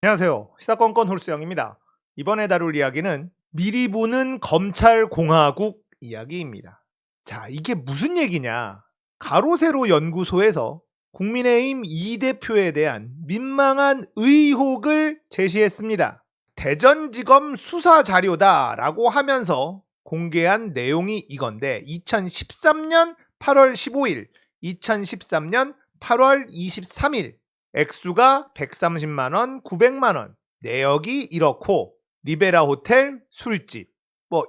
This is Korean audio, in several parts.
안녕하세요. 시사건건 홀수영입니다. 이번에 다룰 이야기는 미리 보는 검찰공화국 이야기입니다. 자, 이게 무슨 얘기냐? 가로세로 연구소에서 국민의힘 이 대표에 대한 민망한 의혹을 제시했습니다. 대전지검 수사 자료다라고 하면서 공개한 내용이 이건데 2013년 8월 15일, 2013년 8월 23일 액수가 130만 원, 900만 원, 내역이 이렇고 리베라 호텔 술집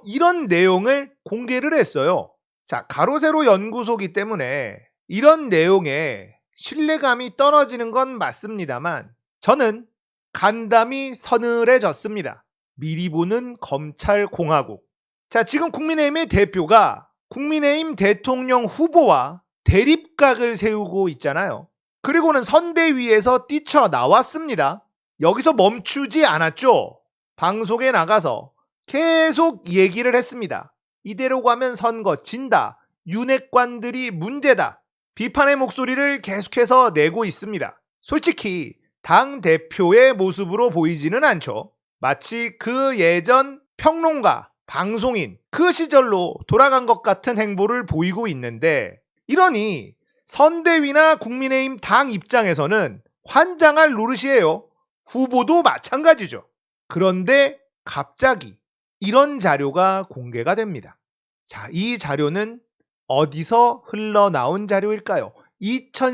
이런 내용을 공개를 했어요. 자, 가로세로 연구소기 때문에 이런 내용에 신뢰감이 떨어지는 건 맞습니다만 저는 간담이 서늘해졌습니다. 미리 보는 검찰공화국. 자, 지금 국민의힘의 대표가 국민의힘 대통령 후보와 대립각을 세우고 있잖아요. 그리고는 선대위에서 뛰쳐나왔습니다. 여기서 멈추지 않았죠. 방송에 나가서 계속 얘기를 했습니다. 이대로 가면 선거 진다. 윤핵관들이 문제다. 비판의 목소리를 계속해서 내고 있습니다. 솔직히 당대표의 모습으로 보이지는 않죠. 마치 그 예전 평론가, 방송인 그 시절로 돌아간 것 같은 행보를 보이고 있는데 이러니 선대위나 국민의힘 당 입장에서는 환장할 노릇이에요. 후보도 마찬가지죠. 그런데 갑자기 이런 자료가 공개가 됩니다. 자, 이 자료는 어디서 흘러나온 자료일까요?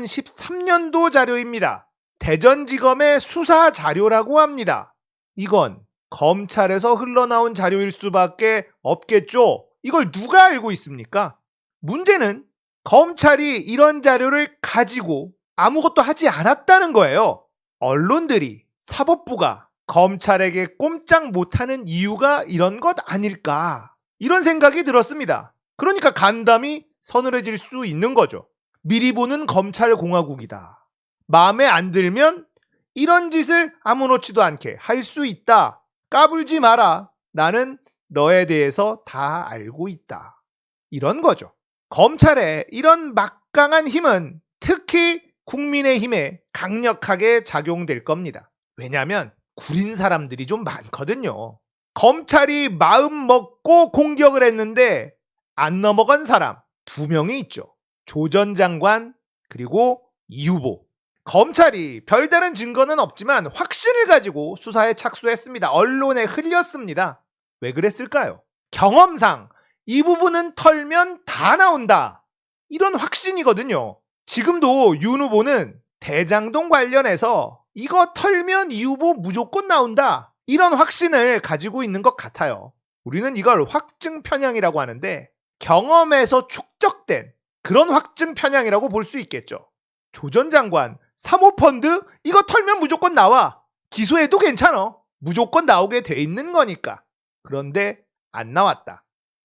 2013년도 자료입니다. 대전지검의 수사 자료라고 합니다. 이건 검찰에서 흘러나온 자료일 수밖에 없겠죠. 이걸 누가 알고 있습니까? 문제는 검찰이 이런 자료를 가지고 아무것도 하지 않았다는 거예요. 언론들이, 사법부가 검찰에게 꼼짝 못하는 이유가 이런 것 아닐까, 이런 생각이 들었습니다. 그러니까 간담이 서늘해질 수 있는 거죠. 미리 보는 검찰공화국이다. 마음에 안 들면 이런 짓을 아무렇지도 않게 할 수 있다. 까불지 마라. 나는 너에 대해서 다 알고 있다. 이런 거죠. 검찰의 이런 막강한 힘은 특히 국민의힘에 강력하게 작용될 겁니다. 왜냐하면 구린 사람들이 좀 많거든요. 검찰이 마음 먹고 공격을 했는데 안 넘어간 사람 2명이 있죠. 조 전 장관 그리고 이 후보. 검찰이 별다른 증거는 없지만 확신을 가지고 수사에 착수했습니다. 언론에 흘렸습니다. 왜 그랬을까요? 경험상 이 부분은 털면 다 나온다. 이런 확신이거든요. 지금도 윤 후보는 대장동 관련해서 이거 털면 이 후보 무조건 나온다. 이런 확신을 가지고 있는 것 같아요. 우리는 이걸 확증 편향이라고 하는데 경험에서 축적된 그런 확증 편향이라고 볼 수 있겠죠. 조 전 장관 사모펀드 이거 털면 무조건 나와. 기소해도 괜찮아. 무조건 나오게 돼 있는 거니까. 그런데 안 나왔다.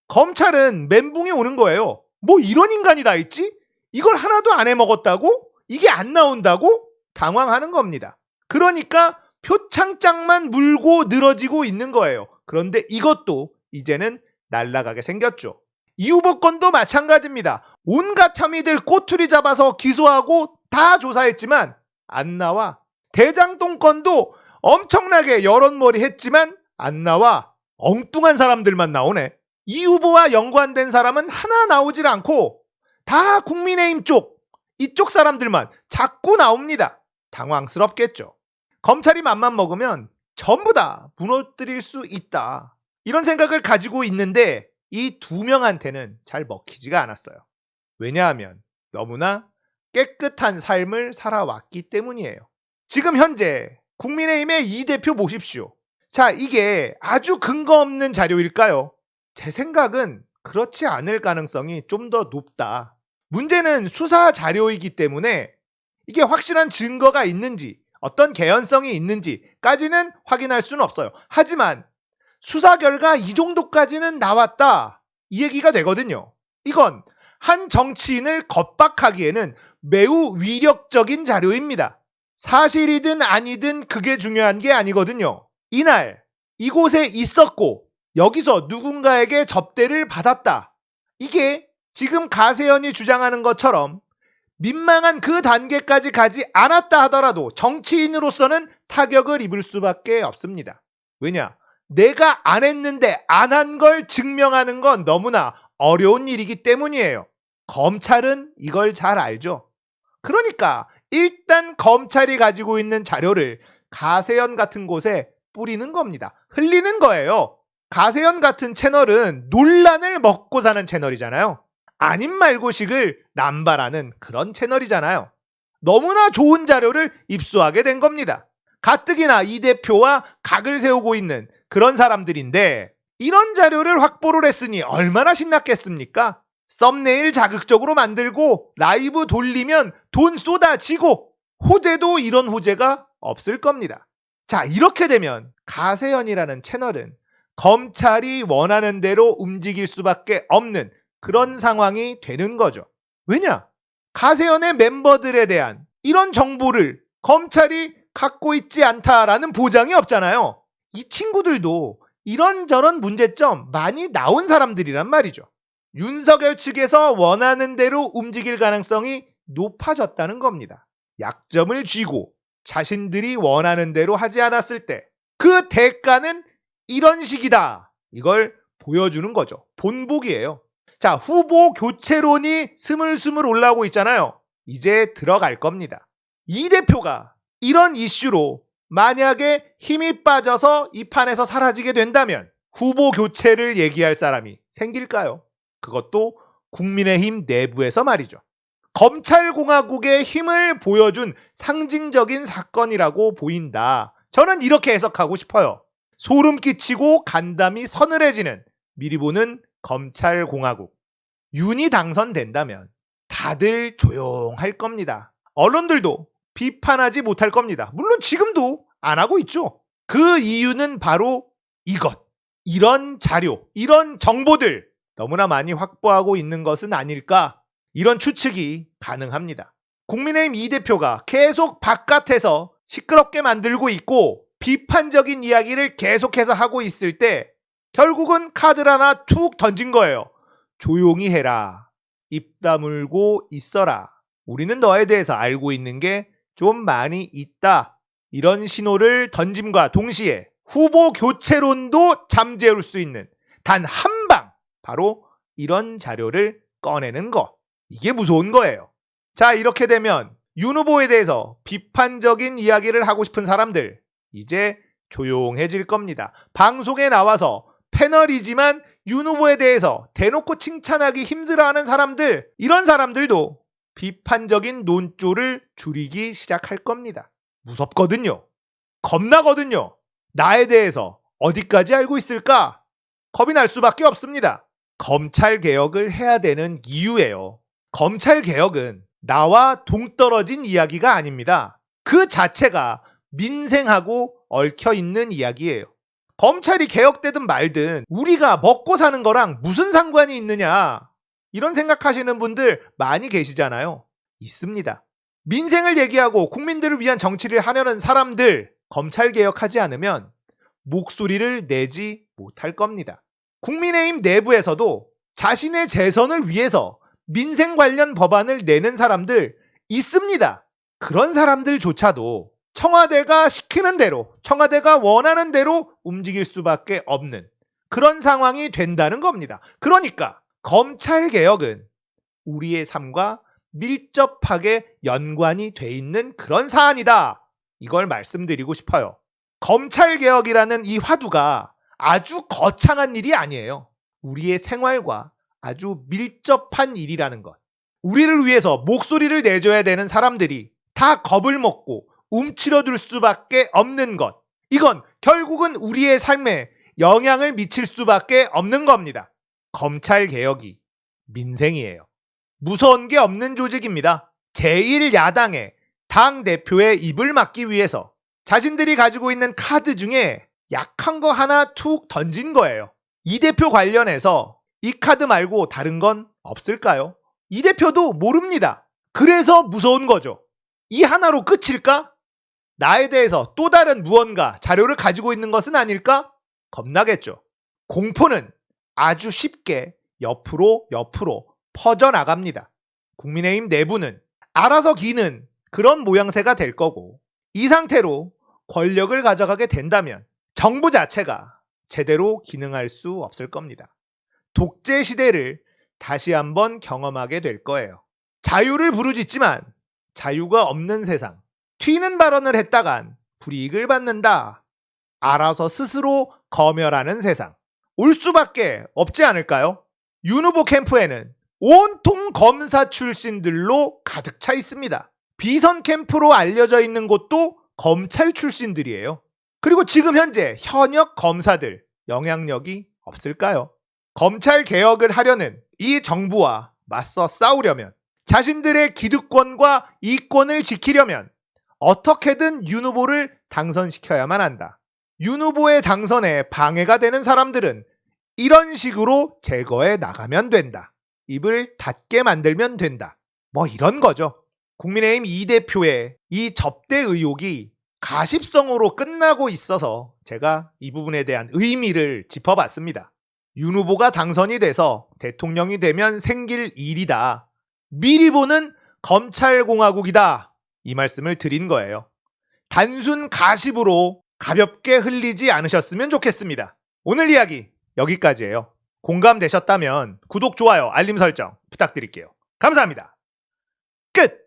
검찰은 멘붕이 오는 거예요. 뭐 이런 인간이 다 있지? 이걸 하나도 안 해먹었다고? 이게 안 나온다고? 당황하는 겁니다. 그러니까 표창장만 물고 늘어지고 있는 거예요. 그런데 이것도 이제는 날아가게 생겼죠. 이 후보 건도 마찬가지입니다. 온갖 혐의들 꼬투리 잡아서 기소하고 다 조사했지만 안 나와. 대장동 건도 엄청나게 여론몰이 했지만 안 나와. 엉뚱한 사람들만 나오네. 이 후보와 연관된 사람은 하나 나오질 않고 다 국민의힘 쪽, 이쪽 사람들만 자꾸 나옵니다. 당황스럽겠죠. 검찰이 맘만 먹으면 전부 다 무너뜨릴 수 있다. 이런 생각을 가지고 있는데 이 2명한테는 잘 먹히지가 않았어요. 왜냐하면 너무나 깨끗한 삶을 살아왔기 때문이에요. 지금 현재 국민의힘의 이 대표 보십시오. 자, 이게 아주 근거 없는 자료일까요? 제 생각은 그렇지 않을 가능성이 좀 더 높다. 문제는 수사 자료이기 때문에 이게 확실한 증거가 있는지 어떤 개연성이 있는지까지는 확인할 수는 없어요. 하지만 수사 결과 이 정도까지는 나왔다. 이 얘기가 되거든요. 이건 한 정치인을 겁박하기에는 매우 위력적인 자료입니다. 사실이든 아니든 그게 중요한 게 아니거든요. 이날 이곳에 있었고 여기서 누군가에게 접대를 받았다. 이게 지금 가세연이 주장하는 것처럼 민망한 그 단계까지 가지 않았다 하더라도 정치인으로서는 타격을 입을 수밖에 없습니다. 왜냐? 내가 안 했는데 안 한 걸 증명하는 건 너무나 어려운 일이기 때문이에요. 검찰은 이걸 잘 알죠. 그러니까 일단 검찰이 가지고 있는 자료를 가세연 같은 곳에 뿌리는 겁니다. 흘리는 거예요. 가세연 같은 채널은 논란을 먹고 사는 채널이잖아요. 아님 말고식을 남발하는 그런 채널이잖아요. 너무나 좋은 자료를 입수하게 된 겁니다. 가뜩이나 이 대표와 각을 세우고 있는 그런 사람들인데 이런 자료를 확보를 했으니 얼마나 신났겠습니까? 썸네일 자극적으로 만들고 라이브 돌리면 돈 쏟아지고 호재도 이런 호재가 없을 겁니다. 자, 이렇게 되면 가세연이라는 채널은 검찰이 원하는 대로 움직일 수밖에 없는 그런 상황이 되는 거죠. 왜냐? 가세연의 멤버들에 대한 이런 정보를 검찰이 갖고 있지 않다라는 보장이 없잖아요. 이 친구들도 이런저런 문제점 많이 나온 사람들이란 말이죠. 윤석열 측에서 원하는 대로 움직일 가능성이 높아졌다는 겁니다. 약점을 쥐고 자신들이 원하는 대로 하지 않았을 때 그 대가는 이런 식이다. 이걸 보여주는 거죠. 본보기예요. 자, 후보 교체론이 스물스물 올라오고 있잖아요. 이제 들어갈 겁니다. 이 대표가 이런 이슈로 만약에 힘이 빠져서 이 판에서 사라지게 된다면 후보 교체를 얘기할 사람이 생길까요? 그것도 국민의힘 내부에서 말이죠. 검찰공화국의 힘을 보여준 상징적인 사건이라고 보인다. 저는 이렇게 해석하고 싶어요. 소름 끼치고 간담이 서늘해지는 미리 보는 검찰공화국. 윤이 당선된다면 다들 조용할 겁니다. 언론들도 비판하지 못할 겁니다. 물론 지금도 안 하고 있죠. 그 이유는 바로 이것. 이런 자료, 이런 정보들 너무나 많이 확보하고 있는 것은 아닐까? 이런 추측이 가능합니다. 국민의힘 이 대표가 계속 바깥에서 시끄럽게 만들고 있고 비판적인 이야기를 계속해서 하고 있을 때 결국은 카드를 하나 툭 던진 거예요. 조용히 해라. 입 다물고 있어라. 우리는 너에 대해서 알고 있는 게 좀 많이 있다. 이런 신호를 던짐과 동시에 후보 교체론도 잠재울 수 있는 단 한 방, 바로 이런 자료를 꺼내는 거. 이게 무서운 거예요. 자, 이렇게 되면 윤 후보에 대해서 비판적인 이야기를 하고 싶은 사람들 이제 조용해질 겁니다. 방송에 나와서 패널이지만 윤 후보에 대해서 대놓고 칭찬하기 힘들어하는 사람들, 이런 사람들도 비판적인 논조를 줄이기 시작할 겁니다. 무섭거든요. 겁나거든요. 나에 대해서 어디까지 알고 있을까? 겁이 날 수밖에 없습니다. 검찰개혁을 해야 되는 이유예요. 검찰개혁은 나와 동떨어진 이야기가 아닙니다. 그 자체가 민생하고 얽혀있는 이야기예요. 검찰이 개혁되든 말든 우리가 먹고 사는 거랑 무슨 상관이 있느냐, 이런 생각하시는 분들 많이 계시잖아요. 있습니다. 민생을 얘기하고 국민들을 위한 정치를 하려는 사람들, 검찰개혁하지 않으면 목소리를 내지 못할 겁니다. 국민의힘 내부에서도 자신의 재선을 위해서 민생 관련 법안을 내는 사람들 있습니다. 그런 사람들조차도 청와대가 시키는 대로, 청와대가 원하는 대로 움직일 수밖에 없는 그런 상황이 된다는 겁니다. 그러니까 검찰개혁은 우리의 삶과 밀접하게 연관이 돼 있는 그런 사안이다. 이걸 말씀드리고 싶어요. 검찰개혁이라는 이 화두가 아주 거창한 일이 아니에요. 우리의 생활과 아주 밀접한 일이라는 것. 우리를 위해서 목소리를 내줘야 되는 사람들이 다 겁을 먹고 움츠러들 수밖에 없는 것. 이건 결국은 우리의 삶에 영향을 미칠 수밖에 없는 겁니다. 검찰개혁이 민생이에요. 무서운 게 없는 조직입니다. 제1야당의 당대표의 입을 막기 위해서 자신들이 가지고 있는 카드 중에 약한 거 하나 툭 던진 거예요. 이 대표 관련해서 이 카드 말고 다른 건 없을까요? 이 대표도 모릅니다. 그래서 무서운 거죠. 이 하나로 끝일까? 나에 대해서 또 다른 무언가 자료를 가지고 있는 것은 아닐까? 겁나겠죠. 공포는 아주 쉽게 옆으로 퍼져나갑니다. 국민의힘 내부는 알아서 기는 그런 모양새가 될 거고, 이 상태로 권력을 가져가게 된다면 정부 자체가 제대로 기능할 수 없을 겁니다. 독재 시대를 다시 한번 경험하게 될 거예요. 자유를 부르짖지만 자유가 없는 세상, 튀는 발언을 했다간 불이익을 받는다, 알아서 스스로 검열하는 세상, 올 수밖에 없지 않을까요? 윤 후보 캠프에는 온통 검사 출신들로 가득 차 있습니다. 비선 캠프로 알려져 있는 곳도 검찰 출신들이에요. 그리고 지금 현재 현역 검사들 영향력이 없을까요? 검찰 개혁을 하려는 이 정부와 맞서 싸우려면, 자신들의 기득권과 이권을 지키려면 어떻게든 윤 후보를 당선시켜야만 한다. 윤 후보의 당선에 방해가 되는 사람들은 이런 식으로 제거해 나가면 된다. 입을 닫게 만들면 된다. 뭐 이런 거죠. 국민의힘 이 대표의 이 접대 의혹이 가십성으로 끝나고 있어서 제가 이 부분에 대한 의미를 짚어봤습니다. 윤 후보가 당선이 돼서 대통령이 되면 생길 일이다, 미리 보는 검찰공화국이다, 이 말씀을 드린 거예요. 단순 가십으로 가볍게 흘리지 않으셨으면 좋겠습니다. 오늘 이야기 여기까지예요. 공감되셨다면 구독, 좋아요, 알림 설정 부탁드릴게요. 감사합니다. 끝!